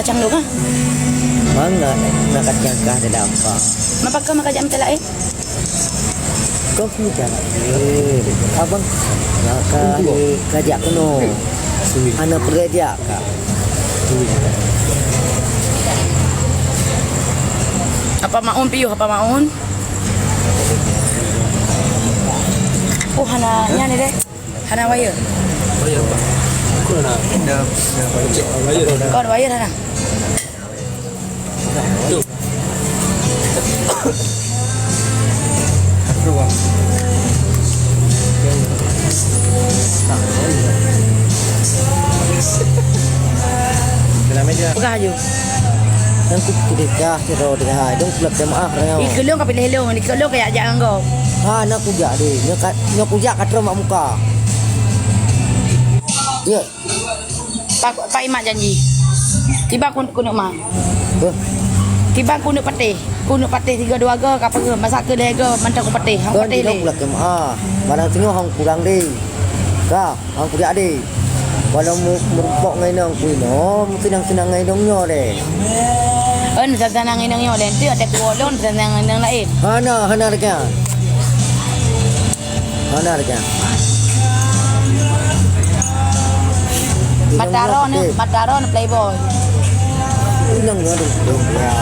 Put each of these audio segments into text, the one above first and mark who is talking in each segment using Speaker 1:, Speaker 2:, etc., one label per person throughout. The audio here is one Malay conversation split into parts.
Speaker 1: kacang lu kan?
Speaker 2: Mana nak kacang kah ada apa?
Speaker 1: Mapakah makajam telain?
Speaker 2: Kau punya abang nak kajak kuno. Anak kerja kah?
Speaker 1: Apa maun piu apa maun? Oh hana nya ni deh. Hana wire.
Speaker 3: Wire apa? Kau nak wire dah.
Speaker 1: Kau wire hana.
Speaker 3: Tu. Kenapa dia?
Speaker 1: Pegah je.
Speaker 2: Nanti kita cero dengan hai dong pelak jemaah dengan.
Speaker 1: Ikelong ka pilih helong, ikelong kaya jangan kau.
Speaker 2: Ha nak kujak deh, nak kujak kat rumah muka. Ya.
Speaker 1: Pak Imak janji. Tiba kuno mah. Tiba kuno patih 3 2 ga ka apa masak ke lega mantap ku patih. Hang
Speaker 2: Kan
Speaker 1: patih
Speaker 2: dong
Speaker 1: le.
Speaker 2: pelak jemaah. Barang tengok hang kurang deh. Kah, hang kujak deh. Walau merupak ngai nang kuino, senang-senang ngai dongnya deh.
Speaker 1: Senang inang yo len tu ada kuolon senang inang lain.
Speaker 2: Hana dekat. Hana dekat.
Speaker 1: Mataron playboy.
Speaker 2: Inang nya dong ya.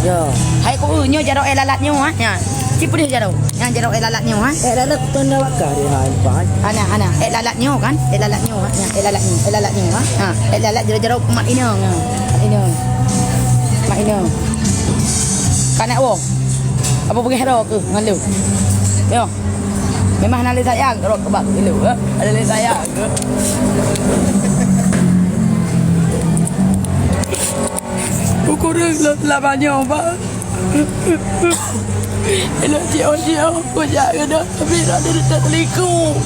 Speaker 2: Ya.
Speaker 1: Hai ko nyo jaro lalatnya ha nya. Cipu dia jaro. Yang jaro lalatnya ha.
Speaker 2: Lalat tanda wakar dia hai pai.
Speaker 1: Ana lalatnya kan? Lalatnya ha. Ya lalatnya ha. Ha, lalat jaro mak ini ha. Mak ini. Kanak wo. Apa pergi hero ke dengan lu? Yo. Memang nak sayang rok kebak lu ha. Ada sayang ke? Kurang lah banyak pak. Elok dia aku jaga dah. Tapi dah ada dekat teliku.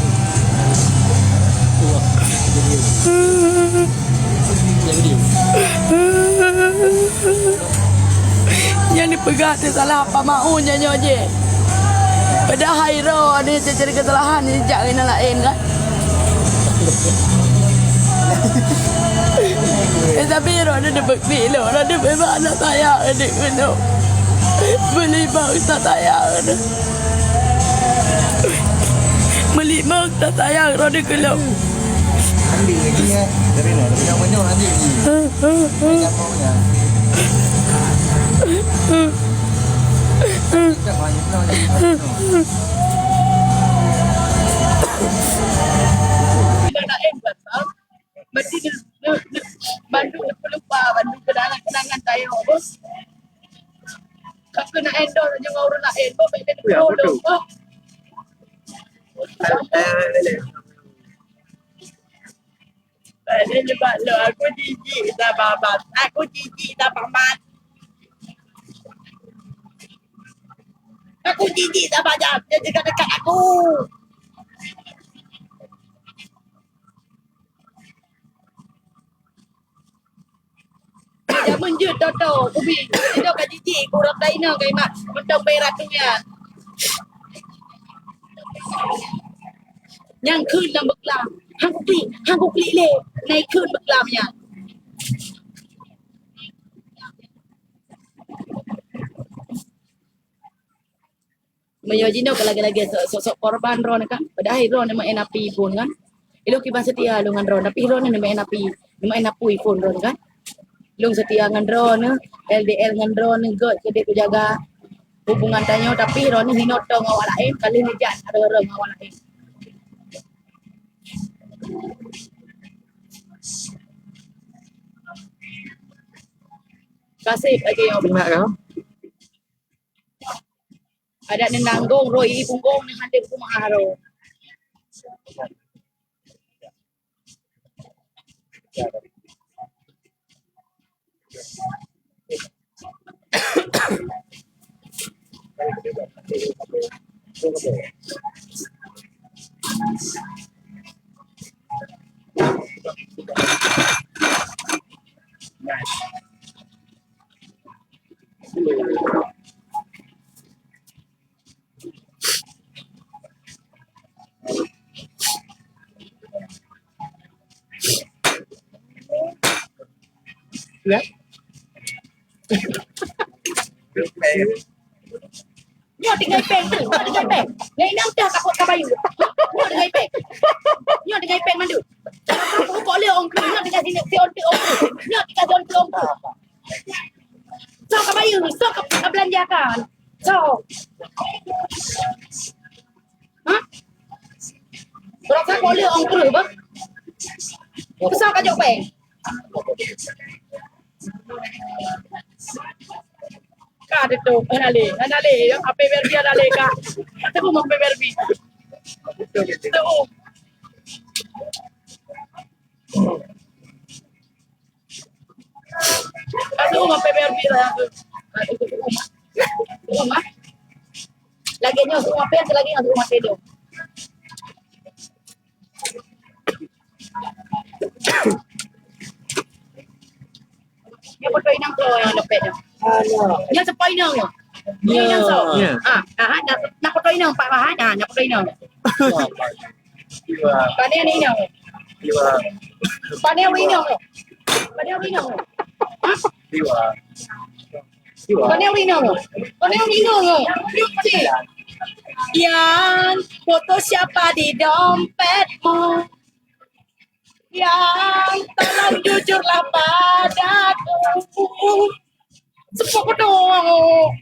Speaker 1: Yang dipegang tu salah apa maunya nyoje. Pada hairo ada cari kesalahan ni jangan yang lain kan. Tapi ada bekti lo, ada memang anak saya ada kena beli bangsa saya ada. Beli bangsa saya ada kena.
Speaker 3: Andi lagi ya. Dari mana? Dari mana Andi? Siapa punya? Kita banyak lagi.
Speaker 1: Bandung lupa Bandung kenangan saya bos. Kau nak endorse je orang lain bos baik dia produk bos. Dia sebab lo aku jijik tak babat. Aku jijik tak pamat. Aku jijik tak banyak. Dia dekat aku. Dia menjut toto kubi. Dia kan jijik kurang lain kai mak. Mentang berat tu ya. Yangคืนลำบึกลามห้างกุกลีเล่ในคืนบึกลามเนี่ยMayojino lagi sosok korban ron kan padahal ron memang enapi pun kan ilo kiban setia dengan ron tapi ron memang enapui pun ron kan lung setia dengan ron LDL dengan ron god kedek tu jaga hubungan tanyo tapi ron ni hinoto ngawak lain kali ni jat ada orang ngawak lain. Kasih lagi yang
Speaker 3: Benar kau?
Speaker 1: ada nanggung roi punggung ni handip kumah ro.
Speaker 3: Ya.
Speaker 1: Nyo dengan pen tu, dengan pen. Yang ini dah kapok kabayu. Nyo dengan pen. Nyo dengan pen mandu. Aku kok le ong kru, nyo dengan sini si on tu ong kru. Nyo dengan si on tu ong kru. So kabayu, so belanjakan. So. Hah? Berapa kok le ong kru ba? Besar kajok pen. Ada tu, anale, yang apa verbi anale ka? Aku mau apa verbi? Tu. Aku mau apa verbi lah. Rumah. Lagi nyo rumah pen, lagi nyo rumah tedo. Yang betul inang tu yang lepet tu. Yang sepai nang tu. Yang inang so. Nak betul inang Pak Bahan nak betul inang. Pane ni inang. Pane wi inang. Pane wi inang. Pane wi inang. Pane wi inang. Yang foto siapa di dompetmu? Yang tolong jujurlah padaku. Sepuluh dong.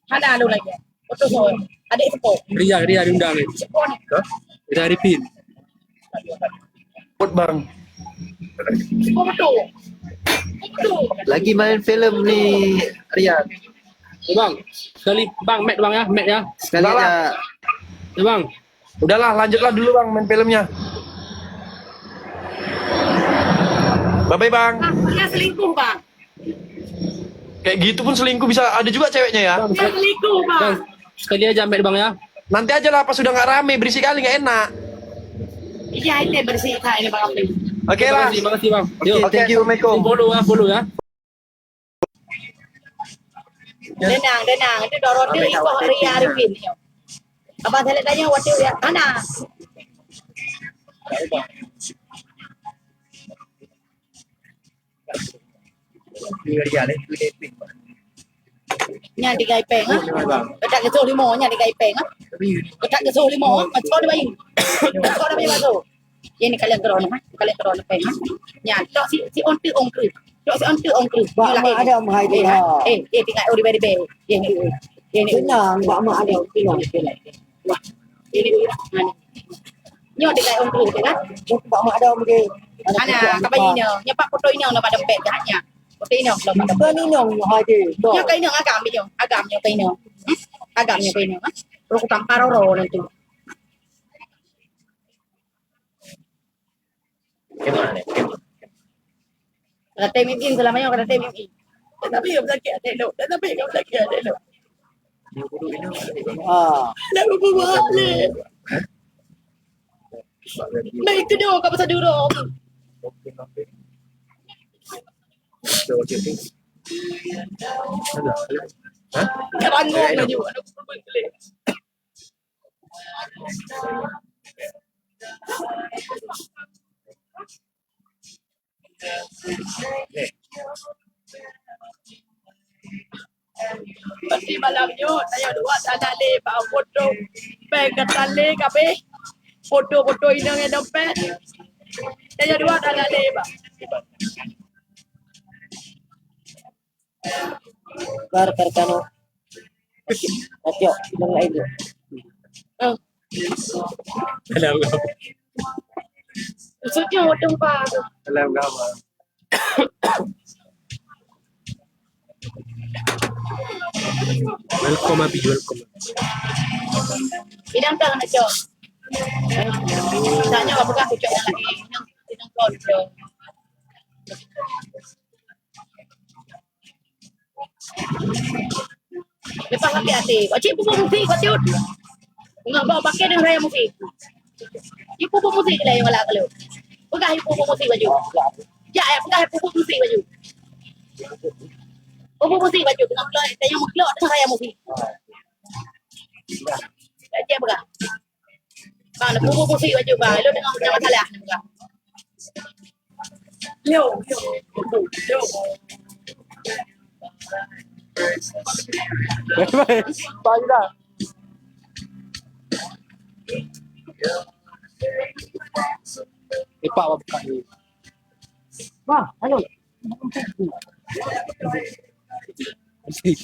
Speaker 1: Ada lu lagi. Foto so. Adik sepuluh.
Speaker 4: Ria diundang ni.
Speaker 1: Sepuluh ni.
Speaker 4: Ria Arifin.
Speaker 3: Pot bang.
Speaker 1: Sepuluh dong.
Speaker 3: Lagi main film ni Rian.
Speaker 4: Bang, sekali bang, Mac bang ya, Mac ya.
Speaker 3: Sekali dah.
Speaker 4: Ya bang.
Speaker 5: Udahlah, lanjutlah dulu bang main filmnya. Bye-bye bang.
Speaker 1: Dia selingkuh bang.
Speaker 5: Kayak gitu pun selingkuh bisa ada juga ceweknya ya.
Speaker 4: Bang,
Speaker 1: Dia selingkuh bang.
Speaker 4: bang, sekali aja Mac bang ya.
Speaker 5: Nanti aja lah pas sudah nggak rame, berisik kali nggak enak.
Speaker 1: Iya ini bersih ini bang Abdi.
Speaker 5: Oke lah.
Speaker 4: Makasih bang.
Speaker 5: Oke, thank you, Assalamualaikum.
Speaker 4: Follow ya.
Speaker 1: Denang. Itu dorong dia ikut Ria Arifin. Abang saya tanya waktu ya, mana? Nya di gai peng ah. Ketak ke limo nya di gai peng ah. Ketak ke limo, macam mana bayi? Macam mana bayi masuk? Ini kalian keron ah, kalian keron peng ah. Nya tok si on tu ong kru. Tok si on tu ong kru.
Speaker 2: Bak mak ada mahai dia.
Speaker 1: Tinggal ori beri beri. Ini.
Speaker 2: Senang bak mak ada bilang.
Speaker 1: Wah. Ini nyo di gai ong kru kan?
Speaker 2: Bak mak ada mungkin.
Speaker 1: Ana kabayi nya pak foto ini na pada pek hanya. Foto ini na pada.
Speaker 2: Kan ni nong hai dia.
Speaker 1: Nya kai nang agam ni agamnya kai nang. Agamnya kai nang. Ro ku tampar ro nanti. Kata temimin selamanya kata temimin. Tapi yang lagi ada lo. Tapi yang lagi ada lo. Nak buat le. Baik tu dah kau pasal durung. Ya bangun lagi. Pasti malamnya saya dua tanah le pak foto. Pegatan le kape. Foto-foto ini yang dompet. Saya dua tanah le pak.
Speaker 2: Kar kano. Atyo, bilang lain dia.
Speaker 4: Hello.
Speaker 1: Maksudnya foto pak.
Speaker 5: Dalam gambar.
Speaker 4: Welcome Abi, welcome.
Speaker 1: Inang tak nak cok. Tanya apa kah cok lagi. Inang kau cok. Lepas hati-hati. Wajib pupuk musik, wajib. Enggak bawa pakai dengan raya musik. Ibu pupuk musik lah yang malah kalau. Pegang ibu pupuk musik baju. Ya, pegang pupuk musik baju. Pupuk musik baju dengan keluar. Tanya mau keluar dengan raya musik. Dia pegang. Bang, pupuk musik baju bang. Lu dengan jangan salah. Pegang. Yo, yo, yo.
Speaker 4: Bye-bye. Bye dah. Pak buka ni.
Speaker 1: Wah, halo.
Speaker 4: Si.